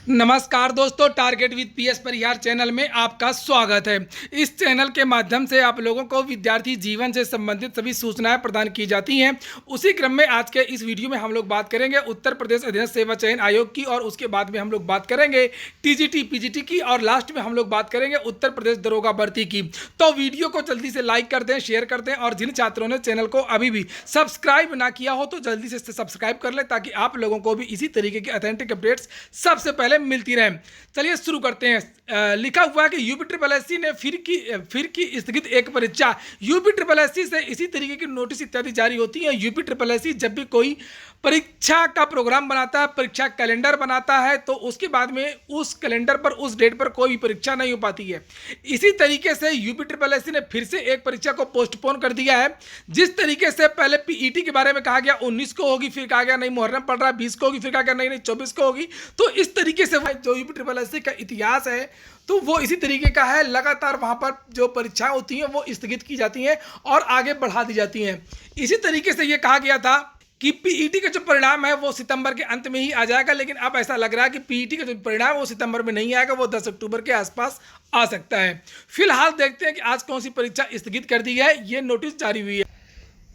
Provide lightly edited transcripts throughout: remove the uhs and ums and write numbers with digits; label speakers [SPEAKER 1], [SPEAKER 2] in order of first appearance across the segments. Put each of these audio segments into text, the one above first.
[SPEAKER 1] नमस्कार दोस्तों, target with PS Parihar channel में आपका स्वागत है। इस चैनल के माध्यम से आप लोगों को विद्यार्थी जीवन से संबंधित सभी सूचनाएं प्रदान की जाती हैं। उसी क्रम में आज के इस वीडियो में हम लोग बात करेंगे उत्तर प्रदेश अधीनस्थ सेवा चयन आयोग की, और उसके बाद में हम लोग बात करेंगे टीजीटी पीजीटी की, और लास्ट में हम लोग बात करेंगे उत्तर प्रदेश दरोगा भर्ती की। तो वीडियो को जल्दी से लाइक कर दें, शेयर कर दें, और जिन छात्रों ने चैनल को अभी भी सब्सक्राइब ना किया हो तो जल्दी से सब्सक्राइब कर लें, ताकि आप लोगों को भी इसी तरीके की ऑथेंटिक अपडेट्स सबसे पहले मिलती रहे। चलिए शुरू करते हैं। लिखा हुआ है कि यूपी ट्रिपल एससी ने फिर की स्थगित एक परीक्षा। यूपी ट्रिपल एससी से इसी तरीके की नोटिस इत्यादि जारी होती है। यूपी ट्रिपल एससी जब भी कोई परीक्षा का प्रोग्राम बनाता है, परीक्षा कैलेंडर बनाता है, तो उसके बाद में उस कैलेंडर पर उस डेट पर कोई भी परीक्षा नहीं हो पाती है। इसी तरीके से यूपी ट्रिपल एससी ने फिर से एक परीक्षा को पोस्टपोन कर दिया है। जिस तरीके से पहले पीईटी के बारे में कहा गया 19 को होगी, फिर कहा गया नहीं मुहर्रम पड़ रहा है 20 को होगी, फिर कहा गया नहीं 24 को होगी। तो इस तरीके से जो यूपी ट्रिपल एससी का इतिहास है तो वो इसी तरीके का है। लगातार वहाँ पर जो परीक्षाएं होती हैं वो स्थगित की जाती हैं और आगे बढ़ा दी जाती हैं। इसी तरीके से ये कहा गया था कि पीईटी का जो परिणाम है वो सितंबर के अंत में ही आ जाएगा, लेकिन अब ऐसा लग रहा है कि पीईटी का जो परिणाम है वो सितंबर में नहीं आएगा, वो 10 अक्टूबर के आसपास आ सकता है। फिलहाल देखते हैं कि आज कौन सी परीक्षा स्थगित कर दी है। ये नोटिस जारी हुई है।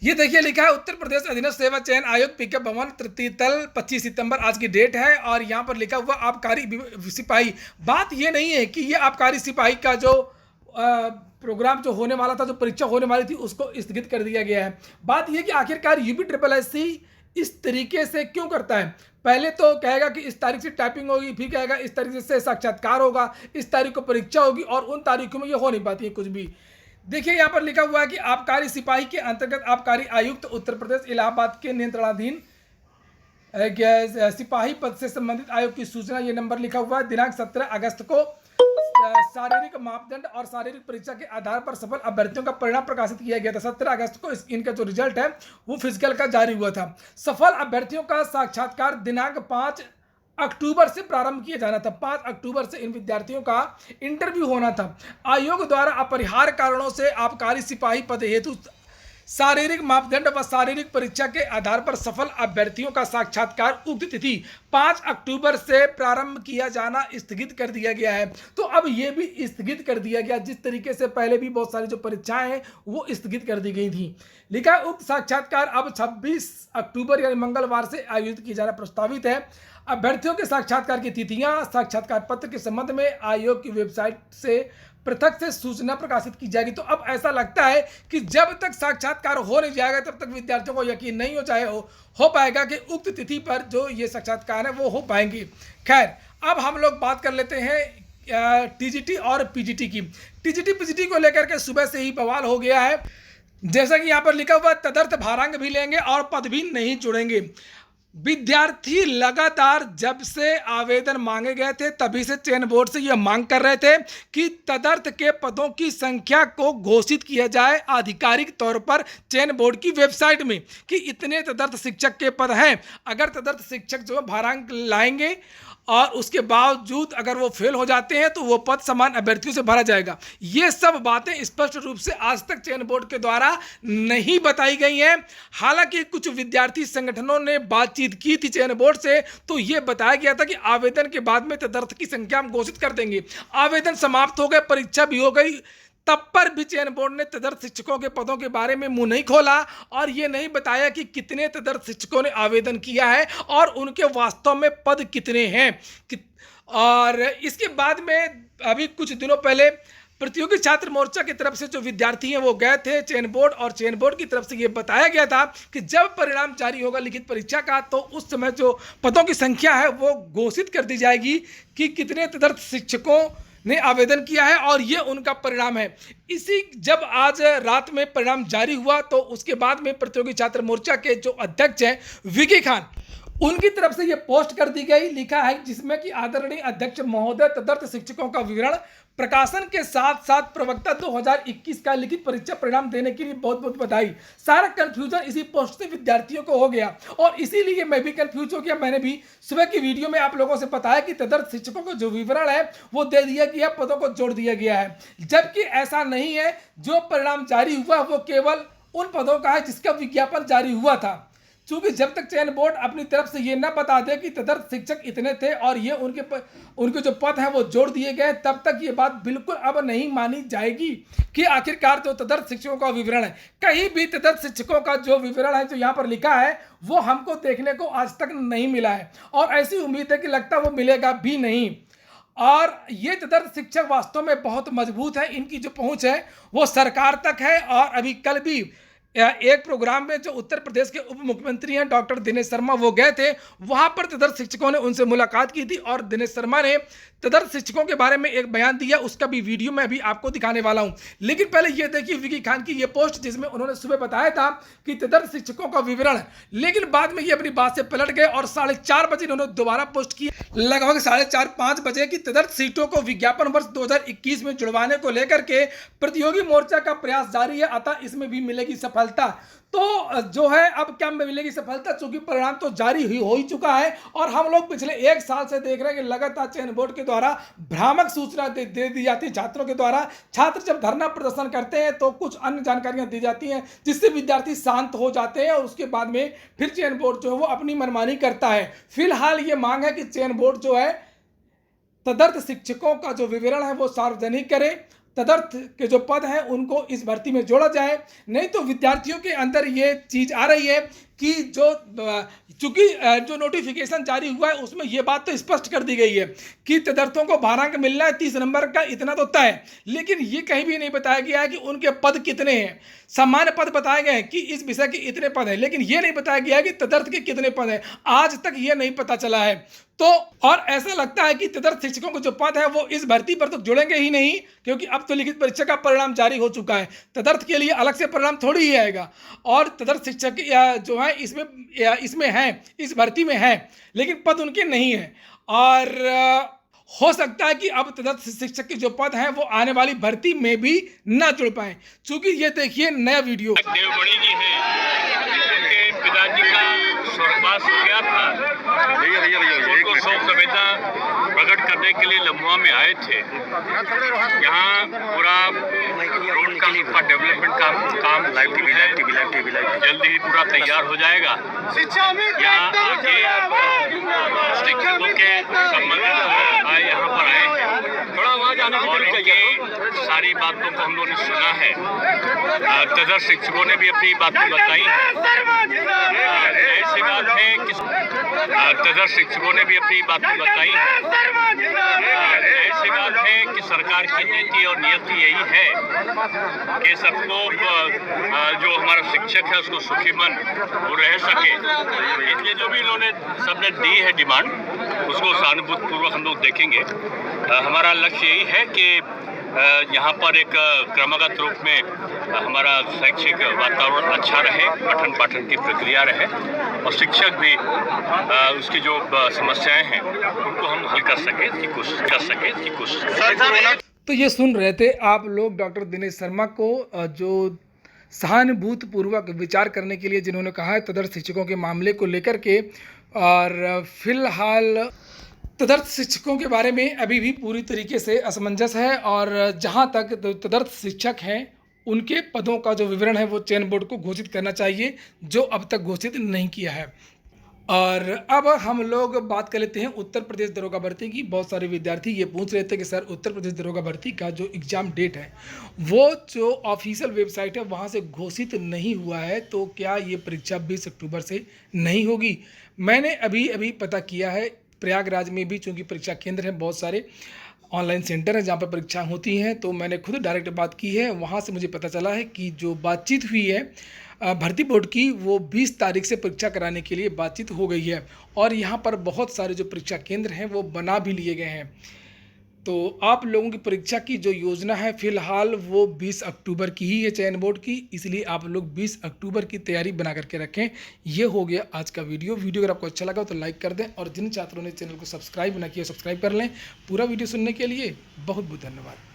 [SPEAKER 1] ये देखिए, लिखा है उत्तर प्रदेश अधीनस्थ सेवा चयन आयोग पिकअप भवन तृतीय तल 25 सितंबर आज की डेट है, और यहाँ पर लिखा हुआ आबकारी सिपाही। बात ये नहीं है कि ये आबकारी सिपाही का जो प्रोग्राम जो होने वाला था, जो परीक्षा होने वाली थी, उसको स्थगित कर दिया गया है। बात यह कि आखिरकार यूपी ट्रिपल एससी इस तरीके से क्यों करता है। पहले तो कहेगा कि इस तारीख से टाइपिंग होगी, फिर कहेगा इस तारीख से साक्षात्कार होगा, इस तारीख को परीक्षा होगी, और उन तारीखों में ये हो नहीं पाती है कुछ भी। देखिए, यहाँ पर लिखा हुआ है कि आबकारी सिपाही के अंतर्गत आबकारी आयुक्त उत्तर प्रदेश इलाहाबाद के नियंत्रणाधीन सिपाही पद से संबंधित आयोग की सूचना। ये नंबर लिखा हुआ है। दिनांक 17 अगस्त को शारीरिक मापदंड और शारीरिक परीक्षा के आधार पर सफल अभ्यर्थियों का परिणाम प्रकाशित किया गया था। 17 अगस्त को इनका जो रिजल्ट है वो फिजिकल का जारी हुआ था। सफल अभ्यर्थियों का साक्षात्कार दिनांक 5 अक्टूबर से प्रारंभ किया जाना था। 5 अक्टूबर से इन विद्यार्थियों का इंटरव्यू होना था। आयोग द्वारा अपरिहार्य कारणों से आबकारी सिपाही पद हेतु शारीरिक मापदंड व शारीरिक परीक्षा के आधार पर सफल अभ्यर्थियों का साक्षात्कार उक्त तिथि 5 अक्टूबर से प्रारंभ किया जाना स्थगित कर दिया गया है। तो अब ये भी स्थगित कर दिया गया, जिस तरीके से पहले भी बहुत सारी जो परीक्षाएं हैं वो स्थगित कर दी गई थी। लिखा उक्त साक्षात्कार अब 26 अक्टूबर यानी मंगलवार से आयोजित किया जाना प्रस्तावित है। अभ्यर्थियों के साक्षात्कार की तिथियां साक्षात्कार पत्र के संबंध में आयोग की वेबसाइट से पृथक से सूचना प्रकाशित की जाएगी। तो अब ऐसा लगता है कि जब तक साक्षात्कार हो नहीं जाएगा तब तक विद्यार्थियों को यकीन नहीं हो पाएगा कि उक्त तिथि पर जो ये साक्षात्कार है वो हो पाएंगे। खैर, अब हम लोग बात कर लेते हैं टीजीटी और पीजीटी की। टीजीटी पीजीटी को लेकर के सुबह से ही बवाल हो गया है। जैसा कि यहाँ पर लिखा हुआ तदर्थ भारांक भी लेंगे और पद भी नहीं जुड़ेंगे। विद्यार्थी लगातार जब से आवेदन मांगे गए थे तभी से चयन बोर्ड से यह मांग कर रहे थे कि तदर्थ के पदों की संख्या को घोषित किया जाए आधिकारिक तौर पर चयन बोर्ड की वेबसाइट में कि इतने तदर्थ शिक्षक के पद हैं। अगर तदर्थ शिक्षक जो भारांक लाएंगे और उसके बावजूद अगर वो फेल हो जाते हैं तो वो पद समान अभ्यर्थियों से भरा जाएगा। ये सब बातें स्पष्ट रूप से आज तक चयन बोर्ड के द्वारा नहीं बताई गई हैं। हालांकि कुछ विद्यार्थी संगठनों ने बातचीत की थी चयन बोर्ड से, तो ये बताया गया था कि आवेदन के बाद में तदर्थ की संख्या हम घोषित कर देंगे। आवेदन समाप्त हो गए, परीक्षा भी हो गई, तब पर भी चयन बोर्ड ने तदर्थ शिक्षकों के पदों के बारे में मुंह नहीं खोला और ये नहीं बताया कि कितने तदर्थ शिक्षकों ने आवेदन किया है और उनके वास्तव में पद कितने हैं। और इसके बाद में अभी कुछ दिनों पहले प्रतियोगी छात्र मोर्चा की तरफ से जो विद्यार्थी हैं वो गए थे चयन बोर्ड, और चयन बोर्ड की तरफ से ये बताया गया था कि जब परिणाम जारी होगा लिखित परीक्षा का तो उस समय जो पदों की संख्या है वो घोषित कर दी जाएगी कि कितने तदर्थ शिक्षकों ने आवेदन किया है और ये उनका परिणाम है। इसी जब आज रात में परिणाम जारी हुआ तो उसके बाद में प्रतियोगी छात्र मोर्चा के जो अध्यक्ष हैं विकी खान, उनकी तरफ से ये पोस्ट कर दी गई। लिखा है जिसमें कि आदरणीय अध्यक्ष महोदय, तदर्थ शिक्षकों का विवरण प्रकाशन के साथ साथ प्रवक्ता 2021 का लिखित परीक्षा परिणाम देने के लिए बहुत बहुत बधाई। सारा कंफ्यूजन इसी पोस्ट से विद्यार्थियों को हो गया और इसीलिए मैं भी कंफ्यूज हो गया। मैंने भी सुबह की वीडियो में आप लोगों से बताया कि तदर्थ शिक्षकों का जो विवरण है वो दे दिया गया, पदों को जोड़ दिया गया है, जबकि ऐसा नहीं है। जो परिणाम जारी हुआ वो केवल उन पदों का है जिसका विज्ञापन जारी हुआ था। क्योंकि जब तक चयन बोर्ड अपनी तरफ से ये ना बता दे कि तदर्थ शिक्षक इतने थे और ये उनके जो पद हैं वो जोड़ दिए गए, तब तक ये बात बिल्कुल अब नहीं मानी जाएगी कि आखिरकार जो तदर्थ शिक्षकों का विवरण है, कहीं भी तदर्थ शिक्षकों का जो विवरण है जो यहाँ पर लिखा है वो हमको देखने को आज तक नहीं मिला है, और ऐसी उम्मीद है कि लगता वो मिलेगा भी नहीं। और ये तदर्थ शिक्षक वास्तव में बहुत मजबूत है, इनकी जो पहुंच है वो सरकार तक है। और अभी कल भी एक प्रोग्राम में जो उत्तर प्रदेश के उप मुख्यमंत्री हैं डॉक्टर दिनेश शर्मा वो गए थे, वहां पर तदर्थ शिक्षकों ने उनसे मुलाकात की थी और दिनेश शर्मा ने तदर्थ शिक्षकों के बारे में एक बयान दिया, उसका भी वीडियो मैं अभी आपको दिखाने वाला हूं। लेकिन पहले ये देखिए विकी खान की ये पोस्ट, जिसमें उन्होंने सुबह बताया था कि तदर्थ शिक्षकों का विवरण है, लेकिन बाद में ये अपनी बात से पलट गए और 4:30 बजे इन्होंने दोबारा पोस्ट की, लगभग 4:30-5 बजे की तदर्थ सीटों को विज्ञापन वर्ष 2021 में जुड़वाने को लेकर के प्रतियोगी मोर्चा का प्रयास जारी है, अतः इसमें भी मिलेगी सफलता। तो जो है अब क्या मिलेगी सफलता, चूंकि परिणाम तो जारी हो ही चुका है और हम लोग पिछले 1 साल से देख रहे हैं कि लगातार चयन बोर्ड के द्वारा भ्रामक सूचना दे दी जाती है छात्रों के द्वारा। छात्र जब धरना प्रदर्शन करते हैं तो कुछ अन्य जानकारियां दी जाती हैं जिससे विद्यार्थी शांत हो जाते हैं और उसके बाद में फिर चयन बोर्ड जो है वो अपनी मनमानी करता है। फिलहाल ये मांग है कि चयन बोर्ड जो है तदर्थ शिक्षकों का जो विवरण है वो सार्वजनिक करे, तदर्थ के जो पद हैं उनको इस भर्ती में जोड़ा जाए। नहीं तो विद्यार्थियों के अंदर ये चीज़ आ रही है कि चूंकि जो नोटिफिकेशन जारी हुआ है उसमें ये बात तो स्पष्ट कर दी गई है कि तदर्थों को भारांक मिलना है 30 नंबर का, इतना तो तय है, लेकिन ये कहीं भी नहीं बताया गया है कि उनके पद कितने हैं। सामान्य पद बताए गए हैं कि इस विषय के इतने पद हैं, लेकिन ये नहीं बताया गया है कि तदर्थ के कितने पद हैं, आज तक ये नहीं पता चला है। तो और ऐसा लगता है कि तदर्थ शिक्षकों के जो पद है वो इस भर्ती पर तो जुड़ेंगे ही नहीं, क्योंकि अब तो लिखित परीक्षा का परिणाम जारी हो चुका है। तदर्थ के लिए अलग से परिणाम थोड़ी ही आएगा, और तदर्थ शिक्षक जो है इसमें है, इस भर्ती में है, लेकिन पद उनके नहीं है। और हो सकता है कि अब तदर्थ शिक्षक के जो पद हैं वो आने वाली भर्ती में भी ना जुड़ पाए, क्योंकि ये देखिए नया वीडियो।
[SPEAKER 2] देवमणि जी हैं, उनके पिताजी का स्वर्गवास हो गया था, उनको शोक संवेदना प्रकट करने के लिए लम्बुआ में आए थे। यहाँ पूरा रोड का डेवलपमेंट का काम जल्दी ही पूरा तैयार हो जाएगा। यहाँ आके शिक्षकों के संबंधित आए, यहाँ पर आए, थोड़ा आवाज आना और इनकी सारी बातों को हम लोगों ने सुना है। तदर्थ शिक्षकों ने भी अपनी बातें बताई हैं। ऐसी बात है कि तदर्थ शिक्षकों ने भी अपनी बातें बताई हैं। ऐसी बात है कि सरकार की नीति और नियति यही है कि सबको जो हमारा शिक्षक है उसको सुखी मन वो रह सके, इसलिए जो भी इन्होंने सबने दी है डिमांड उसको सहानुभूतिपूर्वक हम लोग देखेंगे। हमारा लक्ष्य यही है कि यहाँ पर एक क्रमागत रूप में हमारा शैक्षिक वातावरण अच्छा रहे, पठन पाठन की प्रक्रिया रहे और शिक्षक भी उसकी जो समस्याएं हैं उनको हम हल कर सके की कोशिश।
[SPEAKER 1] तो ये सुन रहे थे आप लोग डॉक्टर दिनेश शर्मा को, जो सहानुभूतिपूर्वक विचार करने के लिए जिन्होंने कहा है तदर्थ शिक्षकों के मामले को लेकर के। और फिलहाल तदर्थ शिक्षकों के बारे में अभी भी पूरी तरीके से असमंजस है, और जहां तक तदर्थ शिक्षक हैं उनके पदों का जो विवरण है वो चयन बोर्ड को घोषित करना चाहिए, जो अब तक घोषित नहीं किया है। और अब हम लोग बात कर लेते हैं उत्तर प्रदेश दरोगा भर्ती की। बहुत सारे विद्यार्थी ये पूछ रहे थे कि सर उत्तर प्रदेश दरोगा भर्ती का जो एग्ज़ाम डेट है वो जो ऑफिशियल वेबसाइट है वहाँ से घोषित नहीं हुआ है, तो क्या ये परीक्षा 20 अक्टूबर से नहीं होगी? मैंने अभी पता किया है, प्रयागराज में भी चूँकि परीक्षा केंद्र हैं, बहुत सारे ऑनलाइन सेंटर हैं जहाँ पर परीक्षा होती हैं, तो मैंने खुद डायरेक्ट बात की है, वहाँ से मुझे पता चला है कि जो बातचीत हुई है भर्ती बोर्ड की वो 20 तारीख से परीक्षा कराने के लिए बातचीत हो गई है, और यहाँ पर बहुत सारे जो परीक्षा केंद्र हैं वो बना भी लिए गए हैं। तो आप लोगों की परीक्षा की जो योजना है फिलहाल वो 20 अक्टूबर की ही है चयन बोर्ड की, इसलिए आप लोग 20 अक्टूबर की तैयारी बना करके रखें। ये हो गया आज का वीडियो अगर आपको अच्छा लगा तो लाइक कर दें, और जिन छात्रों ने चैनल को सब्सक्राइब ना किया सब्सक्राइब कर लें। पूरा वीडियो सुनने के लिए बहुत बहुत धन्यवाद।